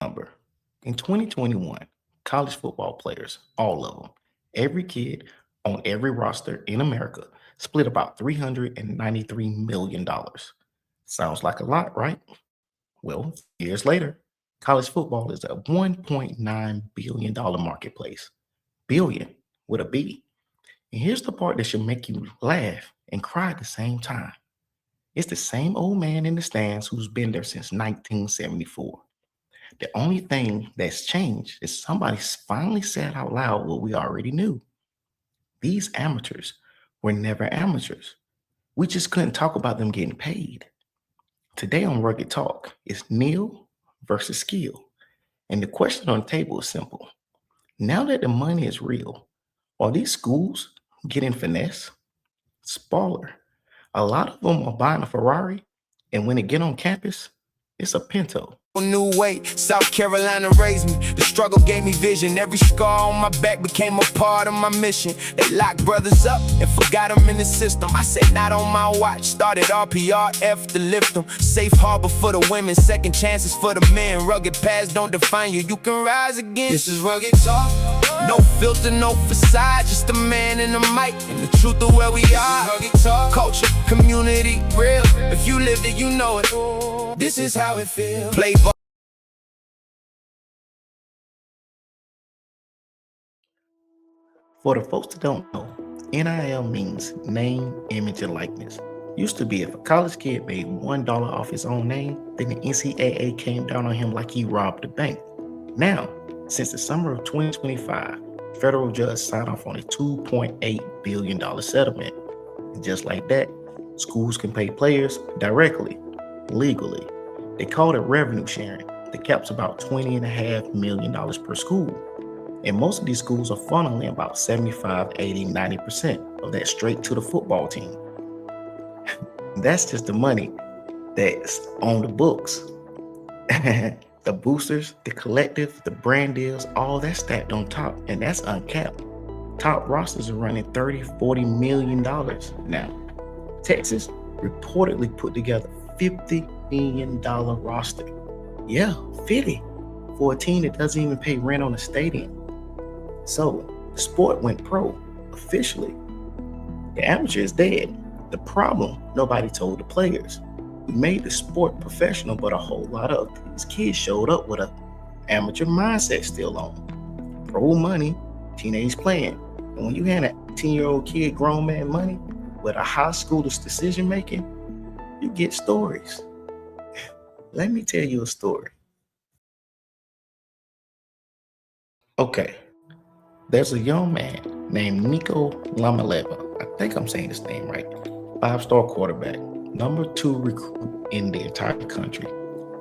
number. In 2021, college football players, all of them, every kid on every roster in America, split about $393 million. Sounds like a lot, right? Well, years later, college football is a $1.9 billion marketplace. Billion with a B. And here's the part that should make you laugh and cry at the same time. It's the same old man in the stands who's been there since 1974. The only thing that's changed is somebody finally said out loud what we already knew. These amateurs were never amateurs. We just couldn't talk about them getting paid. Today on Rugged Talk is NIL versus skill. And the question on the table is simple. Now that the money is real, are these schools getting finesse? Spoiler, a lot of them are buying a Ferrari, and when they get on campus, it's a Pinto. New way, South Carolina raised me. The struggle gave me vision. Every scar on my back became a part of my mission. They locked brothers up and forgot them in the system. I said not on my watch. Started RPRF to lift them. Safe harbor for the women, second chances for the men. Rugged paths don't define you, you can rise again. This is Rugged Talk. No filter, no facade, just a man and a mic and the truth of where we are. Rugged Talk, culture, community, real. If you lived it, you know it. This is how it feels. Play ball. For the folks that don't know, NIL means name, image, and likeness. Used to be if a college kid made $1 off his own name, then the NCAA came down on him like he robbed a bank. Now, since the summer of 2025, federal judge signed off on a $2.8 billion settlement. And just like that, schools can pay players directly, legally. They call it revenue sharing. The cap's about $20.5 million per school. And most of these schools are funneling about 75, 80, 90% of that straight to the football team. That's just the money that's on the books. The boosters, the collective, the brand deals, all that stacked on top, and that's uncapped. Top rosters are running $30, $40 million now. Texas reportedly put together $50 million roster. Yeah, 50 for a team that doesn't even pay rent on a stadium. So the sport went pro officially. The amateur is dead. The problem, nobody told the players. We made the sport professional, but a whole lot of these kids showed up with an amateur mindset still on. Pro money, teenage playing. And when you hand a 10-year-old kid grown man money with a high schooler's decision making, you get stories. Let me tell you a story. Okay, there's a young man named Nico Iamaleava. I think I'm saying his name right. 5-star quarterback, number 2 recruit in the entire country.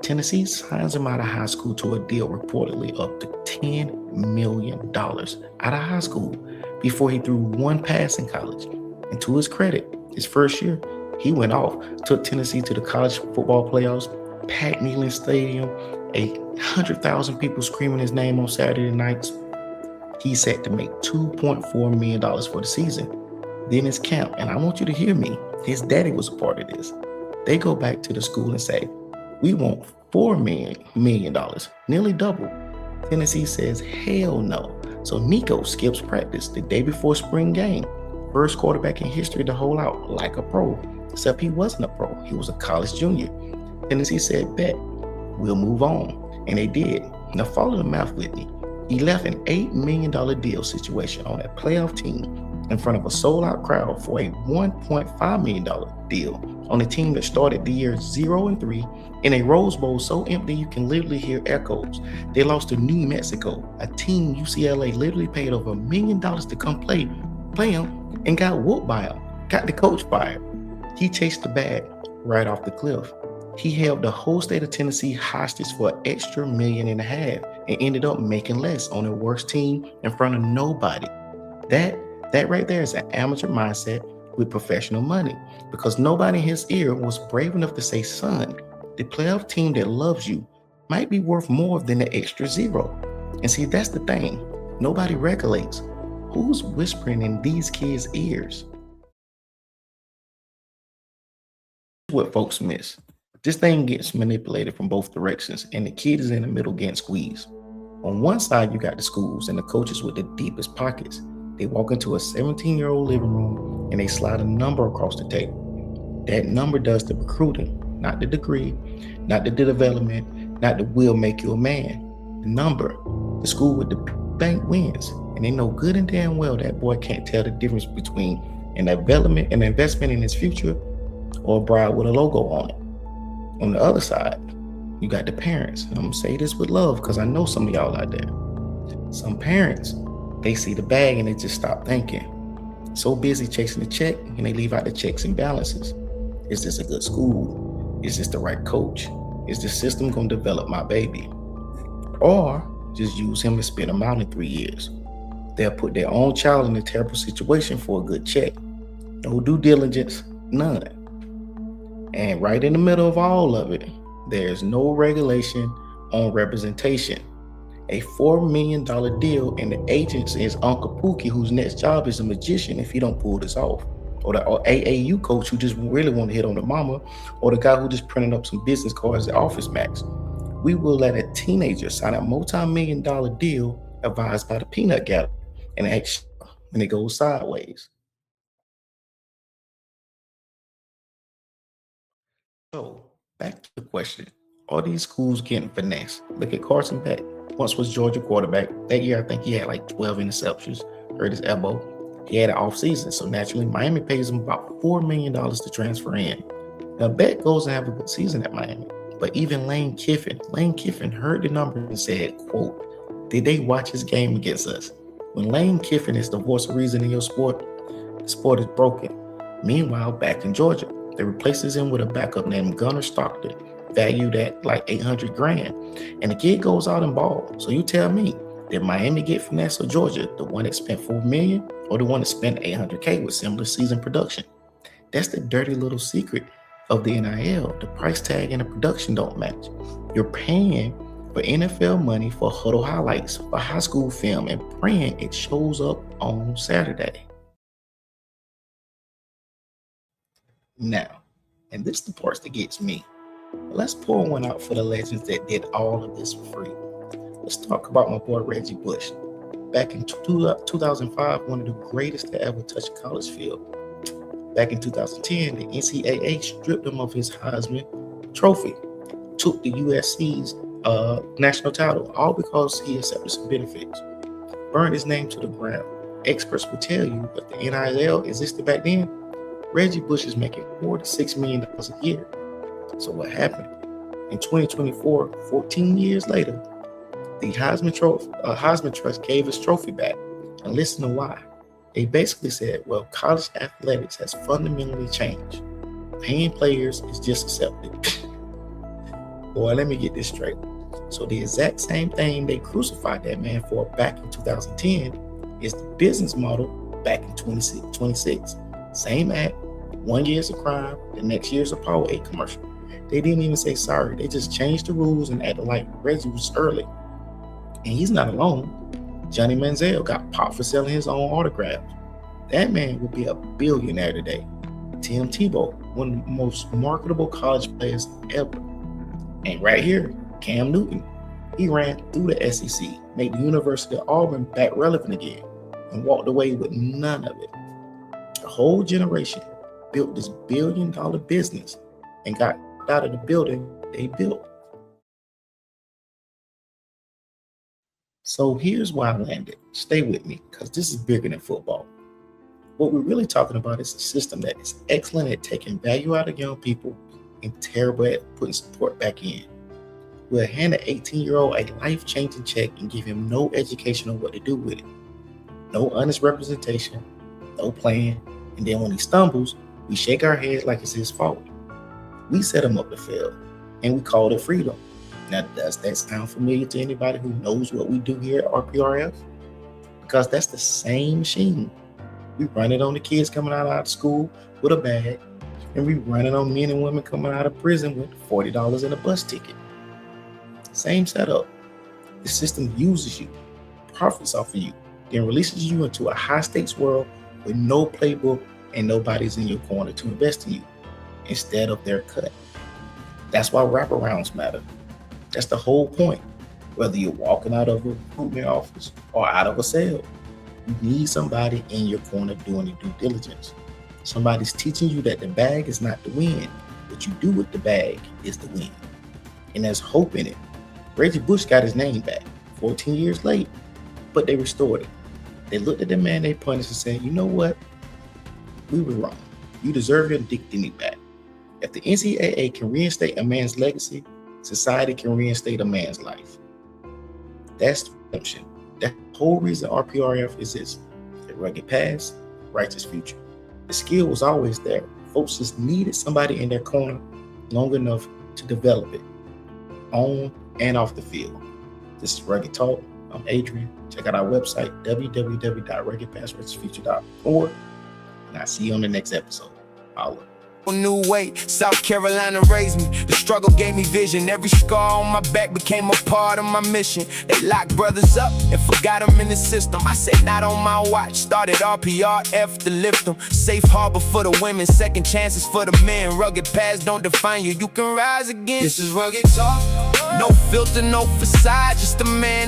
Tennessee signs him out of high school to a deal reportedly up to $10 million out of high school before he threw one pass in college. And to his credit, his first year, he went off, took Tennessee to the college football playoffs, packed Neyland Stadium, 100,000 people screaming his name on Saturday nights. He's set to make $2.4 million for the season. Then his camp, and I want you to hear me, his daddy was a part of this. They go back to the school and say, we want $4 million, nearly double. Tennessee says, hell no. So Nico skips practice the day before spring game. First quarterback in history to hold out like a pro, except he wasn't a pro. He was a college junior. Tennessee said, bet, we'll move on. And they did. Now follow the math with me. He left an $8 million deal situation on a playoff team in front of a sold-out crowd for a $1.5 million deal on a team that started the year 0-3 in a Rose Bowl so empty you can literally hear echoes. They lost to New Mexico, a team UCLA literally paid over $1 million to come play him and got whooped by him, got the coach fired. He chased the bag right off the cliff. He held the whole state of Tennessee hostage for an extra $1.5 million and ended up making less on their worst team in front of nobody. That right there is an amateur mindset with professional money, because nobody in his ear was brave enough to say, son, the playoff team that loves you might be worth more than the extra zero. And see, that's the thing. Nobody regulates. Who's whispering in these kids' ears? What folks miss. This thing gets manipulated from both directions, and the kid is in the middle getting squeezed. On one side, you got the schools and the coaches with the deepest pockets. They walk into a 17-year-old living room and they slide a number across the table. That number does the recruiting, not the degree, not the development, not the will make you a man. The number, the school with the bank wins, and they know good and damn well that boy can't tell the difference between an investment in his future or a bride with a logo on it. On the other side, you got the parents. And I'm gonna say this with love because I know some of y'all out there. Some parents, they see the bag and they just stop thinking. So busy chasing the check and they leave out the checks and balances. Is this a good school? Is this the right coach? Is the system gonna develop my baby? Or just use him and spit him out in 3 years. They'll put their own child in a terrible situation for a good check. No due diligence, none. And right in the middle of all of it, there's no regulation on representation. A $4 million deal, and the agent is Uncle Pookie, whose next job is a magician if he don't pull this off. Or the AAU coach who just really want to hit on the mama, or the guy who just printed up some business cards at Office Max. We will let a teenager sign a multi-million-dollar deal advised by the peanut gallery and act when it goes sideways. So, back to the question. Are these schools getting finessed? Look at Carson Beck. Once was Georgia quarterback. That year, I think he had like 12 interceptions, hurt his elbow. He had an off season, so naturally Miami pays him about $4 million to transfer in. Now, Beck goes and have a good season at Miami. But even Lane Kiffin heard the number and said, quote, did they watch his game against us? When Lane Kiffin is the voice of reason in your sport, the sport is broken. Meanwhile, back in Georgia, they replaces him with a backup named Gunnar Stockton, valued at like 800 grand. And the kid goes out and balls. So you tell me, did Miami get finesse or Georgia, the one that spent $4 million or the one that spent $800K with similar season production? That's the dirty little secret of the NIL. The price tag and the production don't match. You're paying for NFL money for huddle highlights, for high school film, and praying it shows up on Saturday. Now, and this is the part that gets me. Let's pour one out for the legends that did all of this for free. Let's talk about my boy Reggie Bush. Back in 2005, one of the greatest to ever touch a college field. Back in 2010, the NCAA stripped him of his Heisman trophy, took the USC's national title, all because he accepted some benefits. Burned his name to the ground. Experts will tell you that the NIL existed back then. Reggie Bush is making $46 million a year. So what happened? In 2024, 14 years later, the Heisman Trust gave his trophy back. And listen to why. They basically said, well, college athletics has fundamentally changed. Paying players is just accepted. Boy, let me get this straight. So the exact same thing they crucified that man for back in 2010 is the business model back in 2026. Same act, 1 year's a crime, the next year's a Powerade commercial. They didn't even say sorry. They just changed the rules and acted like Reggie was early. And he's not alone. Johnny Manziel got popped for selling his own autographs. That man would be a billionaire today. Tim Tebow, one of the most marketable college players ever. And right here, Cam Newton. He ran through the SEC, made the University of Auburn back relevant again, and walked away with none of it. A whole generation built this billion-dollar business and got out of the building they built. So here's why I landed. Stay with me, because this is bigger than football. What we're really talking about is a system that is excellent at taking value out of young people and terrible at putting support back in. We'll hand an 18-year-old a life-changing check and give him no education on what to do with it. No honest representation, no plan, and then when he stumbles, we shake our heads like it's his fault. We set him up to fail, and we call it freedom. Now, does that sound familiar to anybody who knows what we do here at RPRF? Because that's the same machine. We run it on the kids coming out of school with a bag, and we run it on men and women coming out of prison with $40 in a bus ticket. Same setup. The system uses you, profits off of you, then releases you into a high-stakes world with no playbook and nobody's in your corner to invest in you instead of their cut. That's why wraparounds matter. That's the whole point. Whether you're walking out of a recruitment office or out of a sale, you need somebody in your corner doing the due diligence. Somebody's teaching you that the bag is not the win. What you do with the bag is the win. And there's hope in it. Reggie Bush got his name back 14 years late, but they restored it. They looked at the man they punished and said, you know what? We were wrong. You deserve your dignity back. If the NCAA can reinstate a man's legacy, society can reinstate a man's life. That's redemption. That's the whole reason RPRF exists. A rugged past, righteous future. The skill was always there. Folks just needed somebody in their corner long enough to develop it, on and off the field. This is Rugged Talk. I'm Adrian. Check out our website, www.ruggedpastrighteousfuture.org, and I'll see you on the next episode. Holla. New way, South Carolina raised me. The struggle gave me vision. Every scar on my back became a part of my mission. They locked brothers up and forgot them in the system. I said not on my watch. Started RPRF to lift them. Safe harbor for the women, second chances for the men. Rugged past don't define you, you can rise again. This is Rugged Talk. No filter, no facade, just a man